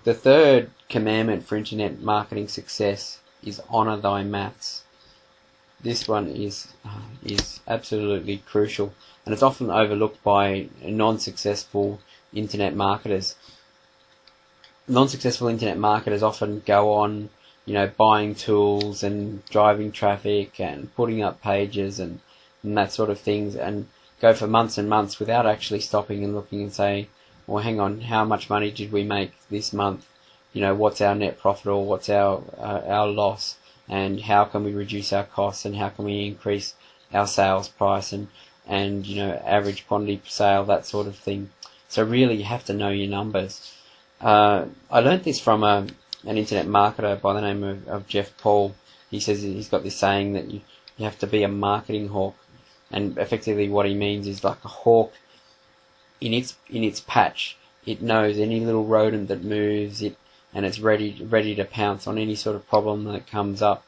The third commandment for internet marketing success is honor thy maths. This one is absolutely crucial, and it's often overlooked by non-successful internet marketers. Non-successful internet marketers often go on, buying tools and driving traffic and putting up pages and that sort of things, and go for months and months without actually stopping and looking and say, well, hang on, how much money did we make this month? What's our net profit, or what's our loss, and how can we reduce our costs, and how can we increase our sales price and average quantity per sale, that sort of thing. So really, you have to know your numbers. I learnt this from an internet marketer by the name of Jeff Paul. He says he's got this saying that you have to be a marketing hawk, and effectively what he means is like a hawk in its patch. It knows any little rodent that moves it, and it's ready to pounce on any sort of problem that comes up.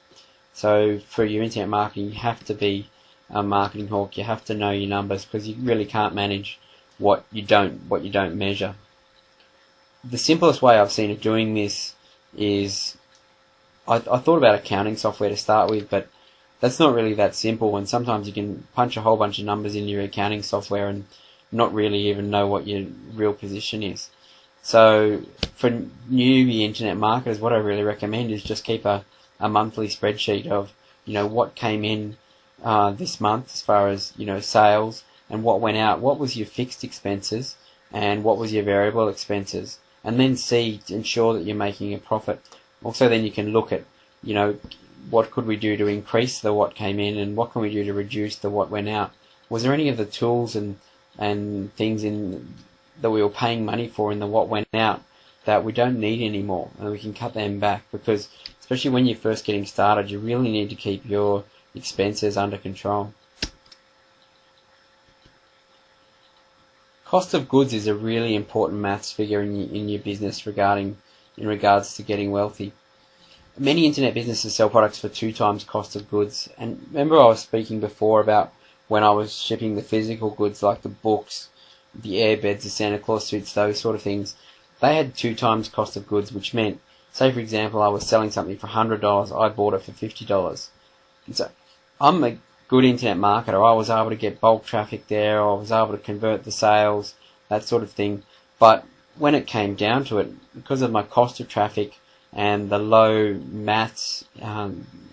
So for your internet marketing, you have to be a marketing hawk. You have to know your numbers, because you really can't manage what you don't measure. The simplest way I've seen of doing this is, I thought about accounting software to start with, but that's not really that simple, and sometimes you can punch a whole bunch of numbers in your accounting software and not really even know what your real position is. So for newbie internet marketers, what I really recommend is just keep a monthly spreadsheet of what came in this month as far as sales, and what went out, what was your fixed expenses and what was your variable expenses, and then ensure that you're making a profit. Also, then you can look at what could we do to increase the what came in, and what can we do to reduce the what went out. Was there any of the tools and things that we were paying money for in the what went out that we don't need anymore, and we can cut them back? Because especially when you're first getting started, you really need to keep your expenses under control. Cost of goods is a really important maths figure in your business in regards to getting wealthy. Many internet businesses sell products for 2 times cost of goods, and remember I was speaking before about when I was shipping the physical goods like the books, the airbeds, the Santa Claus suits, those sort of things. They had 2 times cost of goods, which meant, say for example, I was selling something for $100, I bought it for $50. And so I'm a good internet marketer. I was able to get bulk traffic there, I was able to convert the sales, that sort of thing. But when it came down to it, because of my cost of traffic and the low maths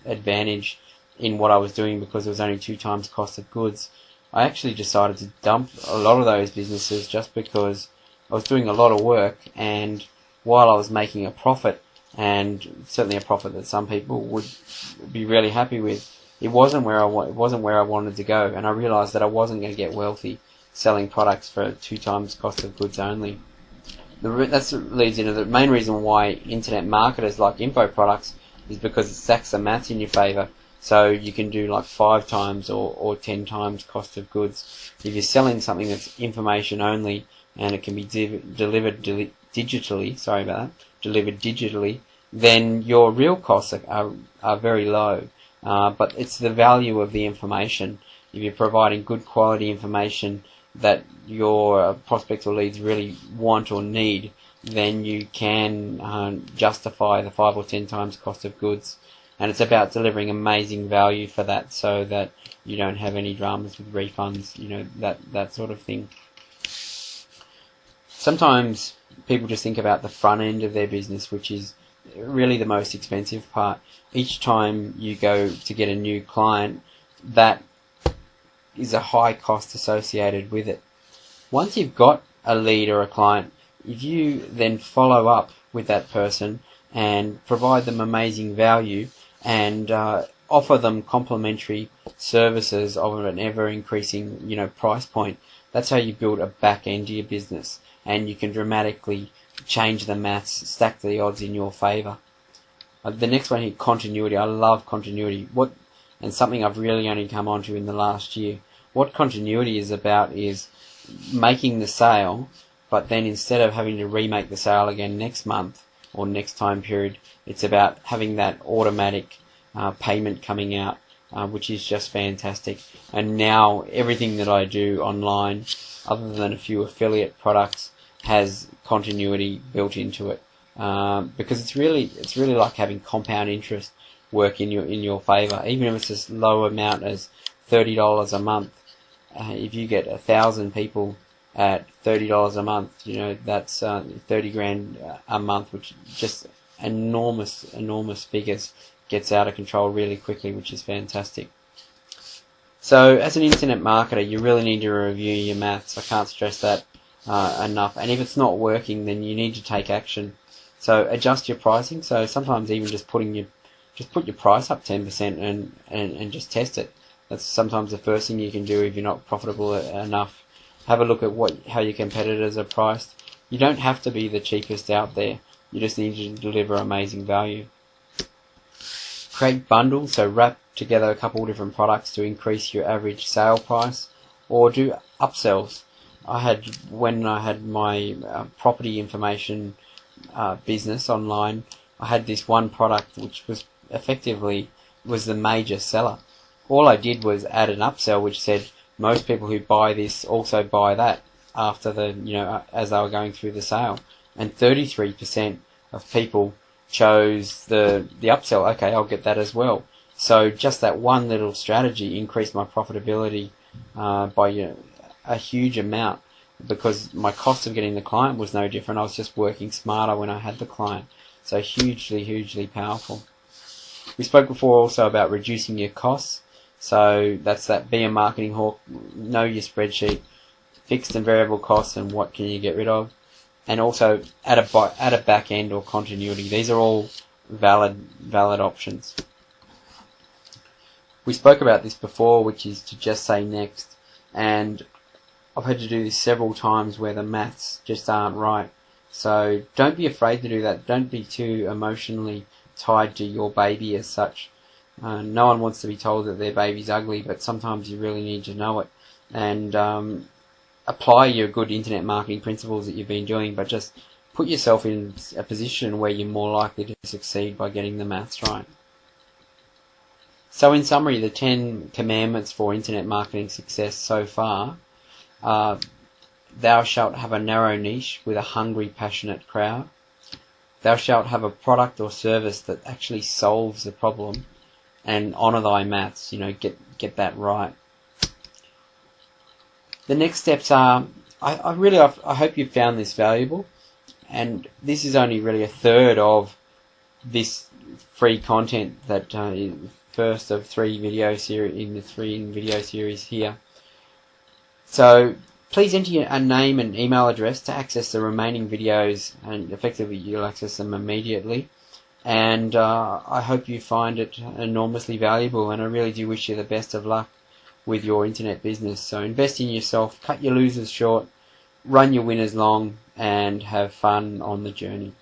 advantage in what I was doing, because it was only 2 times cost of goods, I actually decided to dump a lot of those businesses just because I was doing a lot of work, and while I was making a profit, and certainly a profit that some people would be really happy with, it wasn't where I wanted to go, and I realized that I wasn't going to get wealthy selling products for 2 times cost of goods only. That leads into the main reason why internet marketers like info products is because it stacks the maths in your favor. So you can do like 5 times or 10 times cost of goods. If you're selling something that's information only and it can be delivered digitally, then your real costs are very low. But it's the value of the information. If you're providing good quality information that your prospects or leads really want or need, then you can justify the 5 or 10 times cost of goods. And it's about delivering amazing value for that, so that you don't have any dramas with refunds, that sort of thing. Sometimes people just think about the front end of their business, which is really the most expensive part. Each time you go to get a new client, that is a high cost associated with it. Once you've got a lead or a client, if you then follow up with that person and provide them amazing value and offer them complimentary services of an ever-increasing price point, that's how you build a back end to your business, and you can dramatically change the maths, stack the odds in your favor. The next one here, continuity. I love continuity. And something I've really only come onto in the last year. What continuity is about is making the sale, but then instead of having to remake the sale again next month or next time period, it's about having that automatic payment coming out, which is just fantastic. And now everything that I do online, other than a few affiliate products, has continuity built into it. because it's really like having compound interest work in your favour, even if it's as low amount as $30 a month. If you get 1,000 people at $30 a month, you know, that's 30 grand a month, which just enormous figures. Gets out of control really quickly, which is fantastic. So as an internet marketer, you really need to review your maths. I can't stress that enough. And if it's not working, then you need to take action. So adjust your pricing. So sometimes even just put your price up 10% and just test it. That's sometimes the first thing you can do if you're not profitable enough. Have a look at how your competitors are priced. You don't have to be the cheapest out there. You just need to deliver amazing value. Create bundles, so wrap together a couple of different products to increase your average sale price, or do upsells. When I had my property information business online, I had this one product which was effectively the major seller. All I did was add an upsell which said most people who buy this also buy that after as they were going through the sale, and 33% of people chose the upsell. Okay, I'll get that as well. So just that one little strategy increased my profitability by a huge amount, because my cost of getting the client was no different. I was just working smarter when I had the client. So hugely powerful. We spoke before also about reducing your costs. So that's that, be a marketing hawk, know your spreadsheet, fixed and variable costs, and what can you get rid of. And also add a back end or continuity. These are all valid options. We spoke about this before, which is to just say next, and I've had to do this several times where the maths just aren't right. So don't be afraid to do that. Don't be too emotionally tied to your baby as such. No one wants to be told that their baby's ugly, but sometimes you really need to know it. And apply your good internet marketing principles that you've been doing, but just put yourself in a position where you're more likely to succeed by getting the maths right. So in summary, the 10 commandments for internet marketing success so far are: thou shalt have a narrow niche with a hungry, passionate crowd. Thou shalt have a product or service that actually solves the problem, and honour thy maths. Get that right. The next steps are, I hope you found this valuable, and this is only really a third of this free content that first of 3 video series in the 3 video series here. So please enter a name and email address to access the remaining videos, and effectively you'll access them immediately. And I hope you find it enormously valuable, and I really do wish you the best of luck with your internet business. So invest in yourself, cut your losers short, run your winners long, and have fun on the journey.